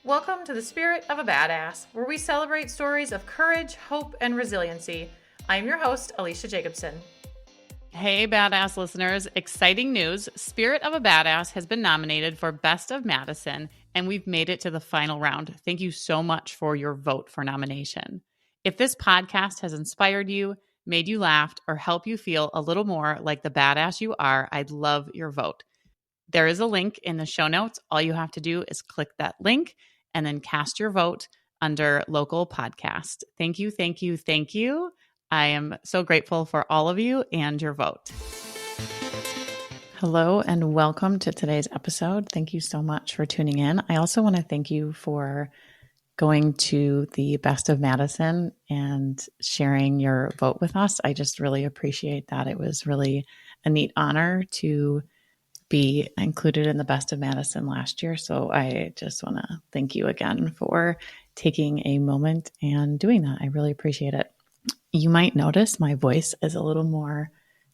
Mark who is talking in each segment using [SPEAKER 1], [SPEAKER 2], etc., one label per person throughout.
[SPEAKER 1] Welcome to the Spirit of a Badass, where we celebrate stories of courage, hope, and resiliency. I'm your host, Alecia Jacobson.
[SPEAKER 2] Hey, Badass listeners. Exciting news. Spirit of a Badass has been nominated for Best of Madison, and we've made it to the final round. Thank you so much for your vote for nomination. If this podcast has inspired you, made you laugh, or helped you feel a little more like the badass you are, I'd love your vote. There is a link in the show notes. All you have to do is click that link and then cast your vote under local podcast. Thank you, thank you, thank you. I am so grateful for all of you and your vote. Hello and welcome to today's episode. Thank you so much for tuning in. I also want to thank you for going to the Best of Madison and sharing your vote with us. I just really appreciate that. It was really a neat honor to be included in the Best of Madison last year. So I just want to thank you again for taking a moment and doing that. I really appreciate it. You might notice my voice is a little more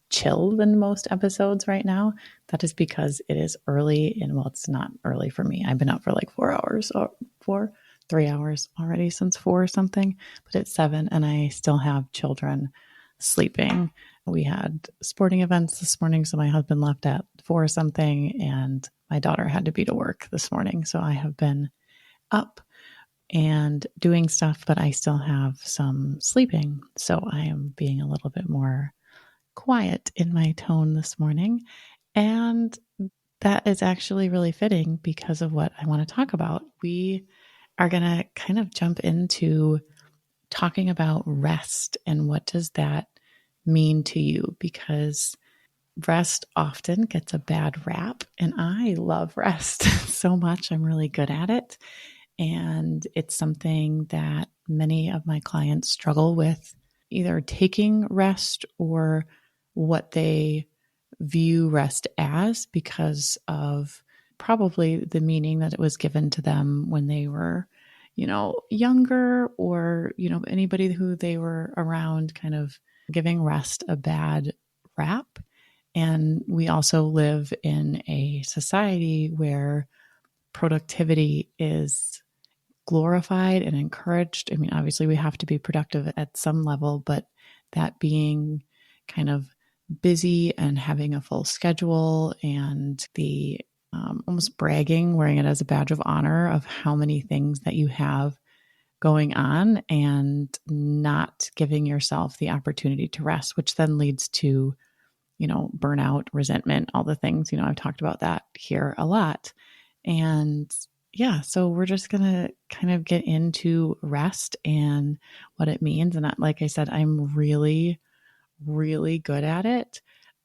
[SPEAKER 2] chill than most episodes right now. That is because it is early and well, it's not early for me. I've been up for like 3 hours already since 4 or something, but it's 7 and I still have children sleeping. We had sporting events this morning, so my husband left at 4 or something, and my daughter had to be to work this morning. So I have been up and doing stuff, but I still have some sleeping. So I am being a little bit more quiet in my tone this morning. And that is actually really fitting because of what I want to talk about. We are going to kind of jump into talking about rest and what does that mean to you, because rest often gets a bad rap and I love rest so much. I'm really good at it. And it's something that many of my clients struggle with, either taking rest or what they view rest as because of probably the meaning that it was given to them when they were, younger, or, anybody who they were around kind of giving rest a bad rap. And we also live in a society where productivity is glorified and encouraged. I mean, obviously we have to be productive at some level, but that being kind of busy and having a full schedule and the almost bragging, wearing it as a badge of honor of how many things that you have going on and not giving yourself the opportunity to rest, which then leads to, burnout, resentment, all the things, I've talked about that here a lot. And yeah, so we're just going to kind of get into rest and what it means. And like I said, I'm really, really good at it,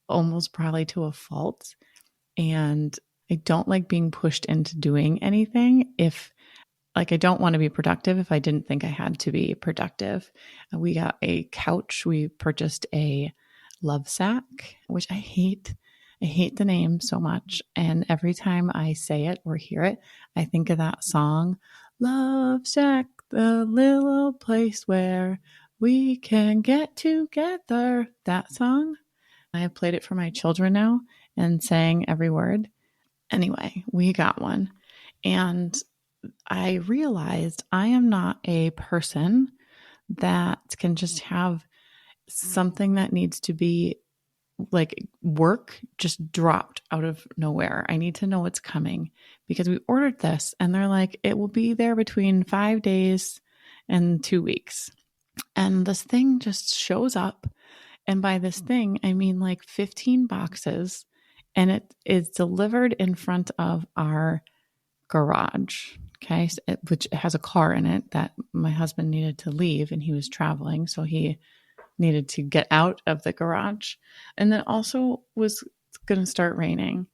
[SPEAKER 2] almost probably to a fault. And I don't like being pushed into doing anything I don't want to be productive if I didn't think I had to be productive. We got a couch. We purchased a love sack, which I hate. I hate the name so much. And every time I say it or hear it, I think of that song, Love Shack, the little place where we can get together. That song. I have played it for my children now and sang every word. Anyway, we got one. And I realized I am not a person that can just have something that needs to be like work just dropped out of nowhere. I need to know what's coming because we ordered this and they're like, it will be there between 5 days and 2 weeks. And this thing just shows up. And by this thing, I mean like 15 boxes, and it is delivered in front of our garage. Okay. Which has a car in it that my husband needed to leave and he was traveling. So he needed to get out of the garage, and then also was going to start raining.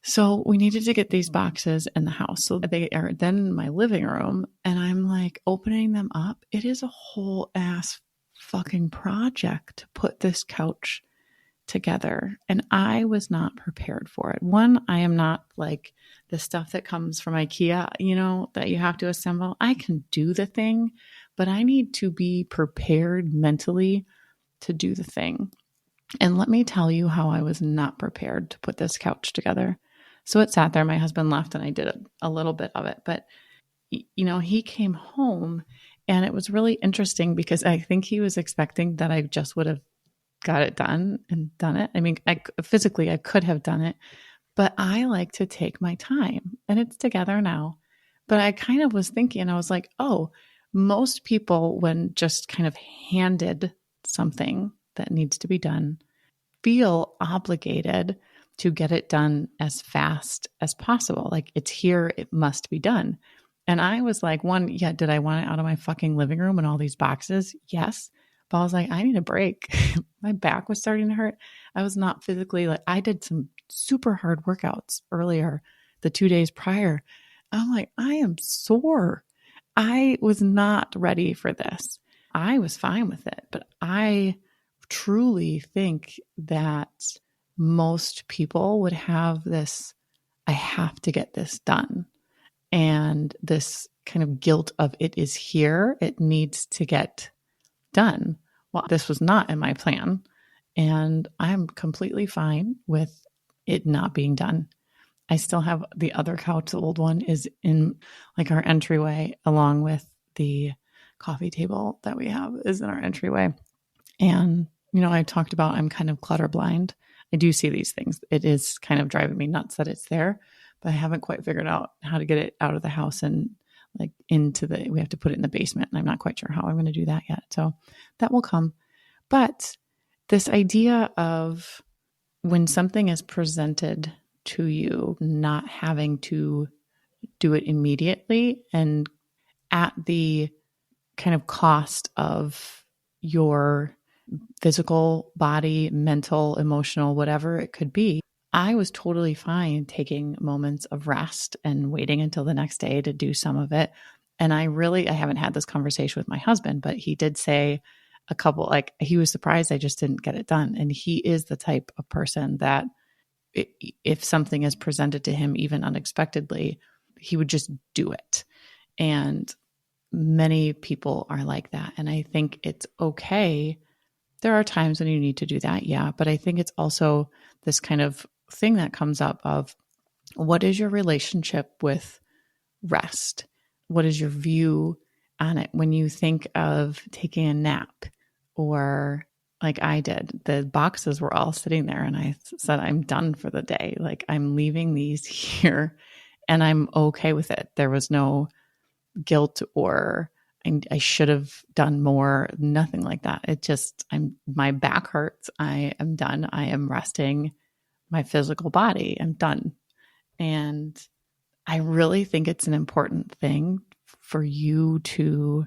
[SPEAKER 2] So we needed to get these boxes in the house. So they are then in my living room, and I'm like opening them up. It is a whole ass fucking project to put this couch together. And I was not prepared for it. One, I am not like the stuff that comes from IKEA, that you have to assemble. I can do the thing, but I need to be prepared mentally to do the thing. And let me tell you how I was not prepared to put this couch together. So it sat there. My husband left and I did a little bit of it, but he came home, and it was really interesting because I think he was expecting that I just would have got it done and done it. I mean, physically I could have done it, but I like to take my time, and it's together now. But I kind of was thinking, I was like, oh, most people, when just kind of handed something that needs to be done, feel obligated to get it done as fast as possible. Like, it's here, it must be done. And I was like, one, yeah, did I want it out of my fucking living room and all these boxes? Yes. But I was like, I need a break. My back was starting to hurt. I was not physically, like, I did some super hard workouts earlier, the 2 days prior. I'm like, I am sore. I was not ready for this. I was fine with it, but I truly think that most people would have this, I have to get this done, and this kind of guilt of it is here, it needs to get done. Well, this was not in my plan, and I'm completely fine with it not being done. I still have the other couch, the old one is in like our entryway, along with the coffee table that we have is in our entryway. And, I talked about I'm kind of clutter blind. I do see these things. It is kind of driving me nuts that it's there, but I haven't quite figured out how to get it out of the house and like we have to put it in the basement. And I'm not quite sure how I'm going to do that yet. So that will come. But this idea of when something is presented to you, not having to do it immediately and at the kind of cost of your physical body, mental, emotional, whatever it could be. I was totally fine taking moments of rest and waiting until the next day to do some of it. And I haven't had this conversation with my husband, but he did say a couple, like he was surprised I just didn't get it done. And he is the type of person that if something is presented to him, even unexpectedly, he would just do it. And many people are like that. And I think it's okay. There are times when you need to do that. Yeah. But I think it's also this kind of thing that comes up of what is your relationship with rest? What is your view on it? When you think of taking a nap, or like I did, the boxes were all sitting there and I said, I'm done for the day. Like, I'm leaving these here and I'm okay with it. There was no guilt or I should have done more, nothing like that. It just, my back hurts. I am done. I am resting my physical body. I'm done. And I really think it's an important thing for you to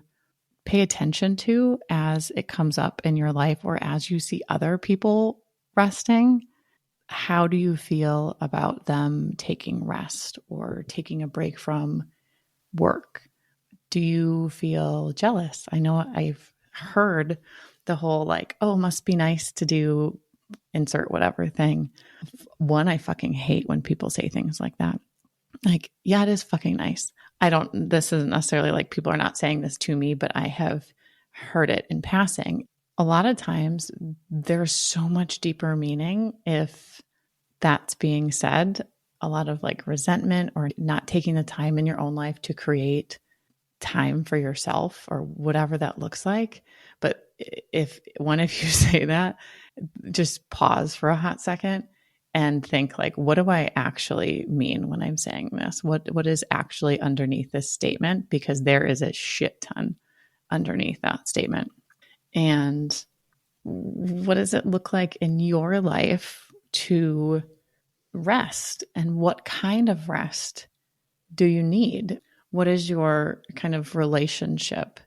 [SPEAKER 2] pay attention to as it comes up in your life, or as you see other people resting. How do you feel about them taking rest or taking a break from work? Do you feel jealous? I know I've heard the whole like, oh, must be nice to do insert whatever thing. One, I fucking hate when people say things like that. Like, yeah, it is fucking nice. This isn't necessarily like people are not saying this to me, but I have heard it in passing. A lot of times there's so much deeper meaning if that's being said. A lot of like resentment or not taking the time in your own life to create time for yourself or whatever that looks like. But if one of you say that, just pause for a hot second and think like, what do I actually mean when I'm saying this? What is actually underneath this statement? Because there is a shit ton underneath that statement. And what does it look like in your life to rest? And what kind of rest do you need? What is your kind of relationship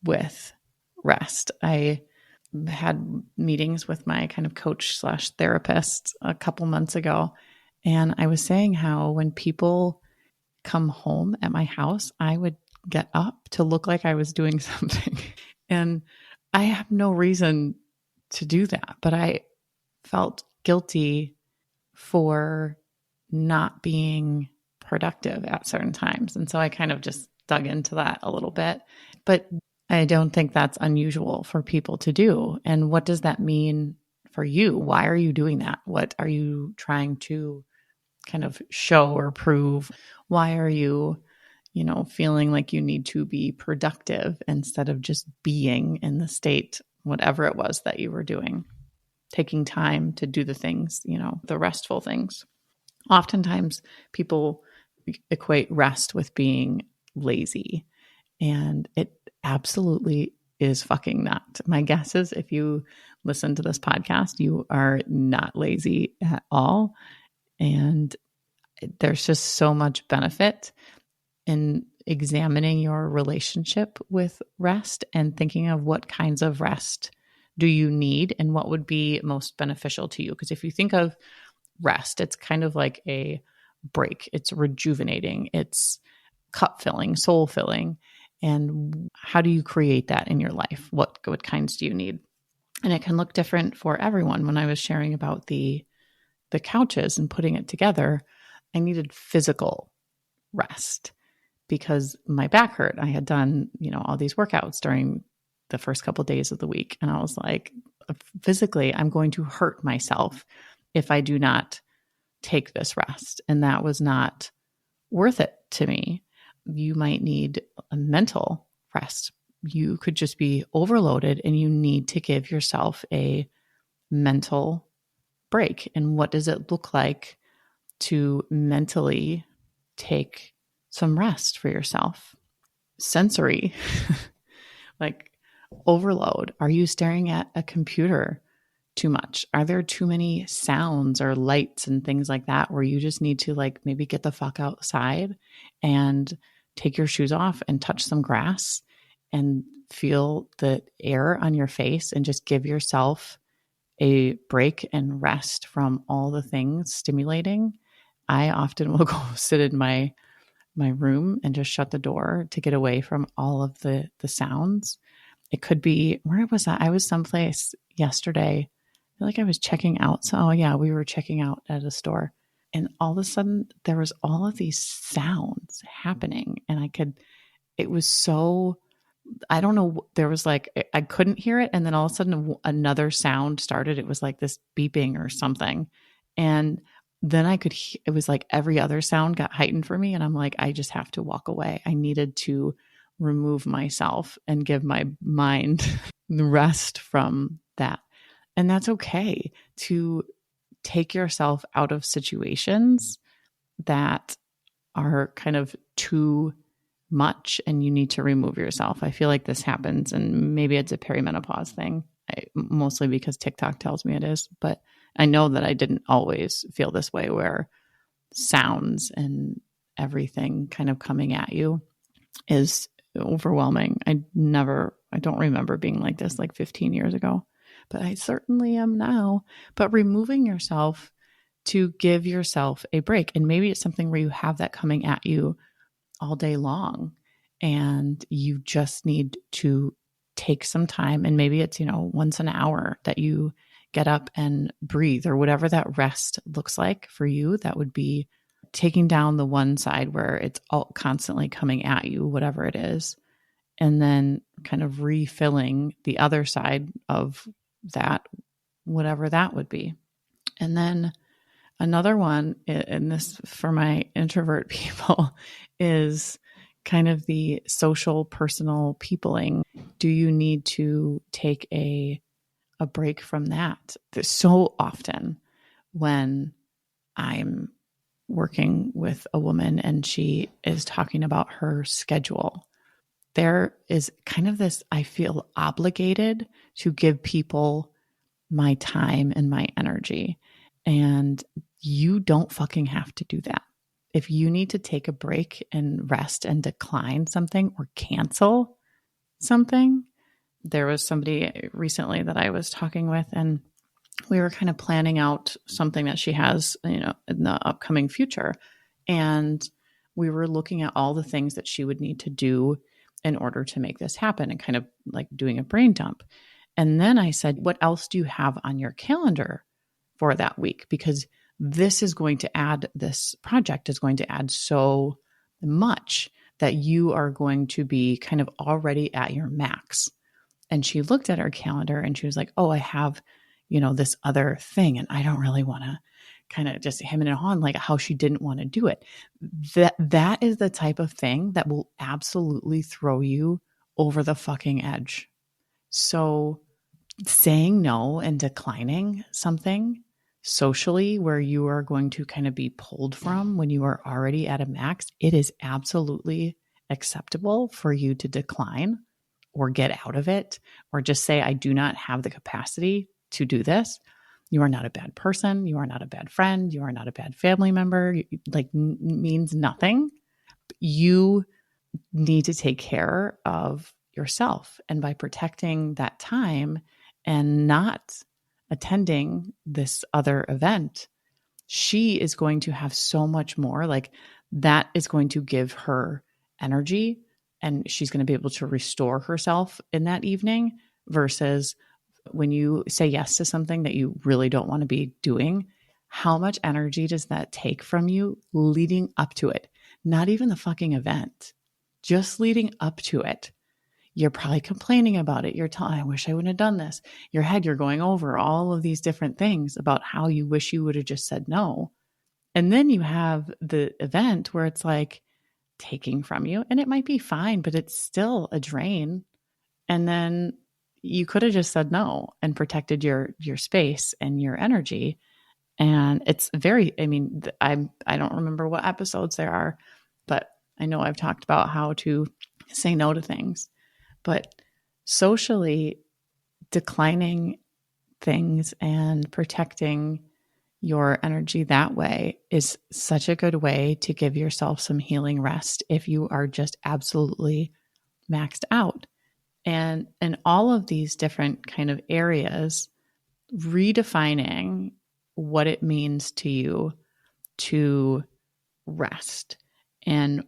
[SPEAKER 2] with rest? I had meetings with my kind of coach / therapist a couple months ago. And I was saying how when people come home at my house, I would get up to look like I was doing something. And I have no reason to do that, but I felt guilty for not being productive at certain times. And so I kind of just dug into that a little bit. But I don't think that's unusual for people to do. And what does that mean for you? Why are you doing that? What are you trying to kind of show or prove? Why are you feeling like you need to be productive instead of just being in the state, whatever it was that you were doing, taking time to do the things, the restful things. Oftentimes people equate rest with being lazy, and it absolutely is fucking not. My guess is if you listen to this podcast, you are not lazy at all. And there's just so much benefit in examining your relationship with rest and thinking of what kinds of rest do you need and what would be most beneficial to you. Because if you think of rest, it's kind of like a break. It's rejuvenating. It's cup filling, soul filling. And how do you create that in your life? What kinds do you need? And it can look different for everyone. When I was sharing about the couches and putting it together, I needed physical rest because my back hurt. I had done, all these workouts during the first couple of days of the week. And I was like, physically, I'm going to hurt myself if I do not take this rest. And that was not worth it to me. You might need a mental rest. You could just be overloaded and you need to give yourself a mental break. And what does it look like to mentally take some rest for yourself? Sensory, like overload. Are you staring at a computer too much? Are there too many sounds or lights and things like that where you just need to maybe get the fuck outside and take your shoes off and touch some grass and feel the air on your face and just give yourself a break and rest from all the things stimulating? I often will go sit in my room and just shut the door to get away from all of the sounds. It could be, where was I? I was someplace yesterday. I feel like I was checking out. So, we were checking out at a store. And all of a sudden, there was all of these sounds happening. And it was so, I don't know, there was I couldn't hear it. And then all of a sudden, another sound started. It was like this beeping or something. And then it was like every other sound got heightened for me. And I'm like, I just have to walk away. I needed to remove myself and give my mind the rest from that. And that's okay to take yourself out of situations that are kind of too much and you need to remove yourself. I feel like this happens, and maybe it's a perimenopause thing, mostly because TikTok tells me it is, but I know that I didn't always feel this way, where sounds and everything kind of coming at you is overwhelming. I don't remember being like this 15 years ago, but I certainly am now. But removing yourself to give yourself a break. And maybe it's something where you have that coming at you all day long and you just need to take some time. And maybe it's, once an hour that you get up and breathe, or whatever that rest looks like for you. That would be taking down the one side where it's all constantly coming at you, whatever it is, and then kind of refilling the other side of that, whatever that would be. And then another one, and this for my introvert people, is kind of the social, personal peopling. Do you need to take a break from that? So often when I'm working with a woman and she is talking about her schedule, there is kind of this, I feel obligated to give people my time and my energy. And you don't fucking have to do that. If you need to take a break and rest and decline something or cancel something, there was somebody recently that I was talking with, and we were kind of planning out something that she has, in the upcoming future. And we were looking at all the things that she would need to do in order to make this happen, and kind of doing a brain dump. And then I said, what else do you have on your calendar for that week? Because this project is going to add so much that you are going to be kind of already at your max. And she looked at her calendar and she was like, oh, I have, this other thing, and I don't really want to kind of just hemming and hawing, like how she didn't want to do it. That is the type of thing that will absolutely throw you over the fucking edge. So saying no and declining something socially where you are going to kind of be pulled from when you are already at a max, it is absolutely acceptable for you to decline or get out of it or just say, I do not have the capacity to do this. You are not a bad person. You are not a bad friend. You are not a bad family member. Like means nothing. You need to take care of yourself. And by protecting that time and not attending this other event, she is going to have so much more. Like that is going to give her energy and she's going to be able to restore herself in that evening versus when you say yes to something that you really don't want to be doing. How much energy does that take from you leading up to it? Not even the fucking event, just leading up to it. You're probably complaining about it. You're telling, I wish I wouldn't have done this. Your head, you're going over all of these different things about how you wish you would have just said no. And then you have the event where it's like taking from you, and it might be fine, but it's still a drain. And then you could have just said no and protected your space and your energy. And it's very, I mean, I don't remember what episodes there are, but I know I've talked about how to say no to things. But socially, declining things and protecting your energy that way is such a good way to give yourself some healing rest if you are just absolutely maxed out. And in all of these different kind of areas, redefining what it means to you to rest and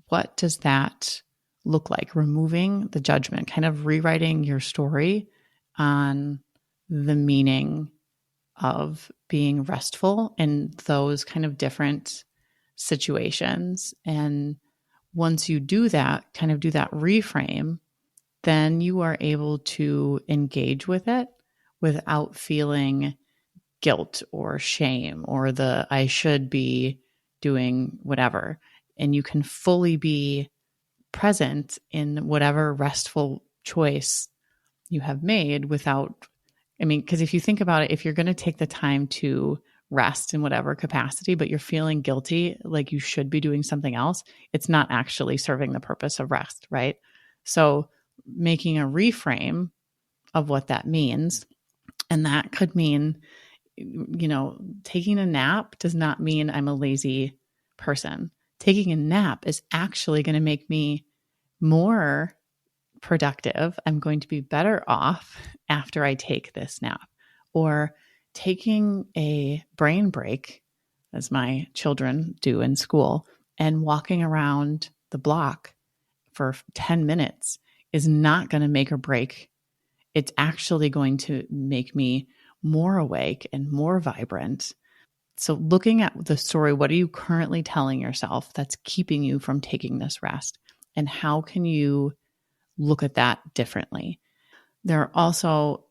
[SPEAKER 2] what does that look like? Removing the judgment, kind of rewriting your story on the meaning of being restful in those kind of different situations. And once you do that, kind of do that reframe, then you are able to engage with it without feeling guilt or shame or the I should be doing whatever. And you can fully be present in whatever restful choice you have made without, I mean, because if you think about it, if you're going to take the time to rest in whatever capacity, but you're feeling guilty, like you should be doing something else, it's not actually serving the purpose of rest, right? So making a reframe of what that means, and that could mean, taking a nap does not mean I'm a lazy person. Taking a nap is actually going to make me more productive. I'm going to be better off after I take this nap. Or taking a brain break, as my children do in school, and walking around the block for 10 minutes is not going to make or break. It's actually going to make me more awake and more vibrant. So looking at the story, what are you currently telling yourself that's keeping you from taking this rest? And how can you look at that differently? There are also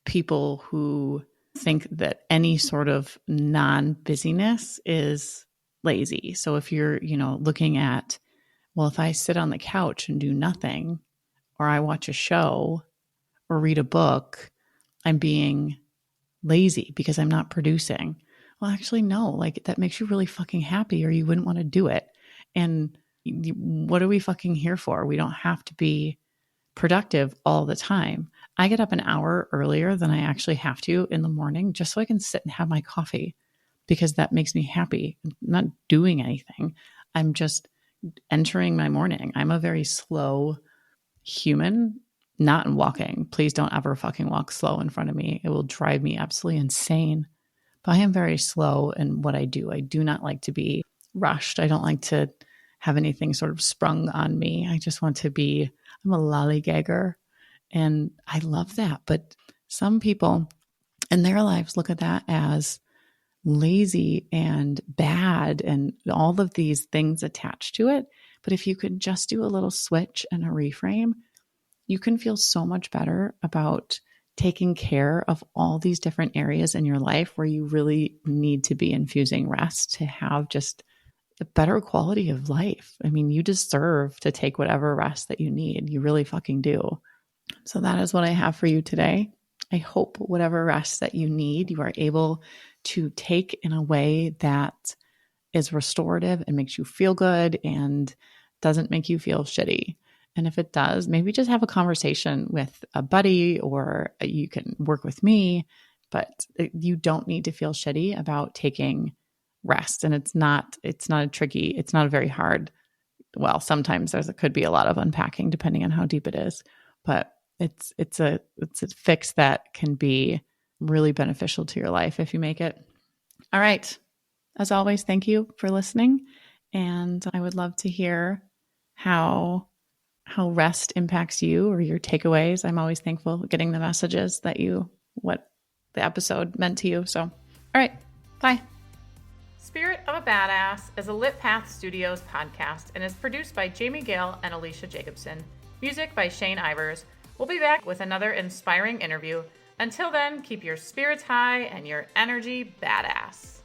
[SPEAKER 2] people who think that any sort of non-busyness is lazy. So if you're, looking at, well, if I sit on the couch and do nothing, or I watch a show or read a book, I'm being lazy because I'm not producing. Well, actually, no, like that makes you really fucking happy or you wouldn't want to do it. And what are we fucking here for? We don't have to be productive all the time. I get up an hour earlier than I actually have to in the morning just so I can sit and have my coffee because that makes me happy. I'm not doing anything. I'm just entering my morning. I'm a very slow human, not in walking. Please don't ever fucking walk slow in front of me. It will drive me absolutely insane. But I am very slow in what I do. I do not like to be rushed. I don't like to have anything sort of sprung on me. I just want to be, I'm a lollygagger and I love that. But some people in their lives look at that as lazy and bad and all of these things attached to it. But if you could just do a little switch and a reframe, you can feel so much better about taking care of all these different areas in your life where you really need to be infusing rest to have just a better quality of life. I mean, you deserve to take whatever rest that you need. You really fucking do. So that is what I have for you today. I hope whatever rest that you need, you are able to take in a way that is restorative and makes you feel good and doesn't make you feel shitty. And if it does, maybe just have a conversation with a buddy, or you can work with me, but you don't need to feel shitty about taking rest. And it's not a very hard, well, sometimes it could be a lot of unpacking depending on how deep it is, but it's a fix that can be really beneficial to your life if you make it. All right. As always, thank you for listening. And I would love to hear how rest impacts you or your takeaways. I'm always thankful getting the messages that what the episode meant to you. So, all right. Bye.
[SPEAKER 1] Spirit of a Badass is a Lit Path Studios podcast and is produced by Jamie Gale and Alecia Jacobson. Music by Shane Ivers. We'll be back with another inspiring interview. Until then, keep your spirits high and your energy badass.